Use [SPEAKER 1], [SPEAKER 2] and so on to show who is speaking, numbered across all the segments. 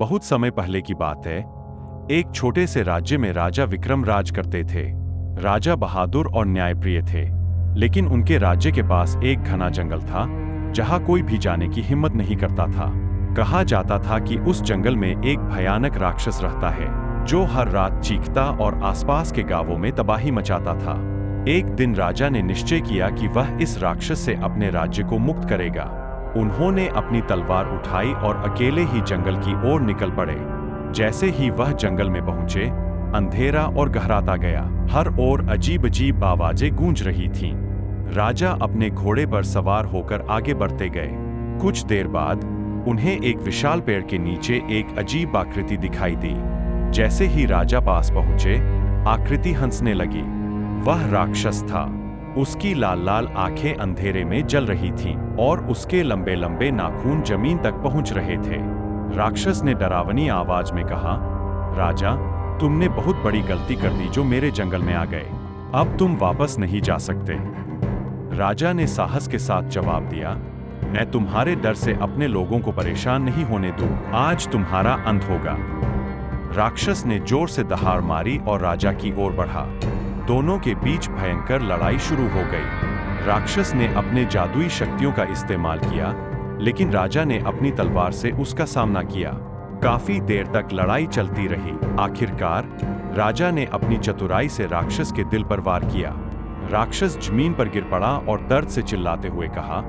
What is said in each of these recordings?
[SPEAKER 1] बहुत समय पहले की बात है। एक छोटे से राज्य में राजा विक्रम राज करते थे। राजा बहादुर और न्यायप्रिय थे, लेकिन उनके राज्य के पास एक घना जंगल था जहां कोई भी जाने की हिम्मत नहीं करता था। कहा जाता था कि उस जंगल में एक भयानक राक्षस रहता है जो हर रात चीखता और आसपास के गांवों में तबाही मचाता था। एक दिन राजा ने निश्चय किया कि वह इस राक्षस से अपने राज्य को मुक्त करेगा। उन्होंने अपनी तलवार उठाई और अकेले ही जंगल की ओर निकल पड़े। जैसे ही वह जंगल में पहुंचे, अंधेरा और गहराता गया। हर ओर अजीब अजीब आवाजें गूंज रही थीं। राजा अपने घोड़े पर सवार होकर आगे बढ़ते गए। कुछ देर बाद उन्हें एक विशाल पेड़ के नीचे एक अजीब आकृति दिखाई दी। जैसे ही राजा पास पहुंचे, आकृति हंसने लगी। वह राक्षस था। उसकी लाल लाल आंखें अंधेरे में जल रही थीं और उसके लंबे लंबे नाखून जमीन तक पहुंच रहे थे। राक्षस ने डरावनी आवाज में कहा, राजा, तुमने बहुत बड़ी गलती कर दी जो मेरे जंगल में आ गए। अब तुम वापस नहीं जा सकते। राजा ने साहस के साथ जवाब दिया, मैं तुम्हारे डर से अपने लोगों को परेशान नहीं होने दूं। आज तुम्हारा अंत होगा। राक्षस ने जोर से दहाड़ मारी और राजा की ओर बढ़ा। दोनों के बीच भयंकर लड़ाई शुरू हो गई। राक्षस ने अपने जादुई शक्तियों का इस्तेमाल किया, लेकिन राजा ने अपनी तलवार से उसका सामना किया। काफी देर तक लड़ाई चलती रही। आखिरकार राजा ने अपनी चतुराई से राक्षस के दिल पर वार किया। राक्षस जमीन पर गिर पड़ा और दर्द से चिल्लाते हुए कहा,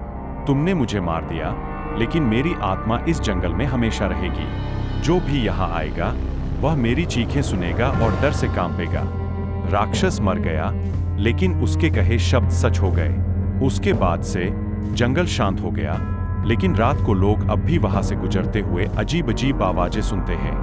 [SPEAKER 1] तुमने मुझे मार दिया, लेकिन मेरी आत्मा इस जंगल में हमेशा रहेगी। जो भी यहाँ आएगा वह मेरी चीखें सुनेगा और डर से कांपेगा। राक्षस मर गया, लेकिन उसके कहे शब्द सच हो गए। उसके बाद से जंगल शांत हो गया, लेकिन रात को लोग अब भी वहां से गुजरते हुए अजीब अजीब आवाजें सुनते हैं।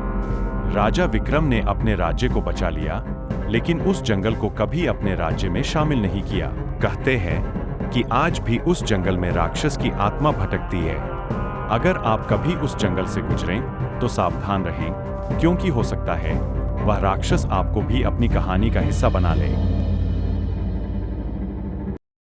[SPEAKER 1] राजा विक्रम ने अपने राज्य को बचा लिया, लेकिन उस जंगल को कभी अपने राज्य में शामिल नहीं किया। कहते हैं कि आज भी उस जंगल में राक्षस की आत्मा भटकती है। अगर आप कभी उस जंगल से गुजरें तो सावधान रहें, क्योंकि हो सकता है वह राक्षस आपको भी अपनी कहानी का हिस्सा बना ले।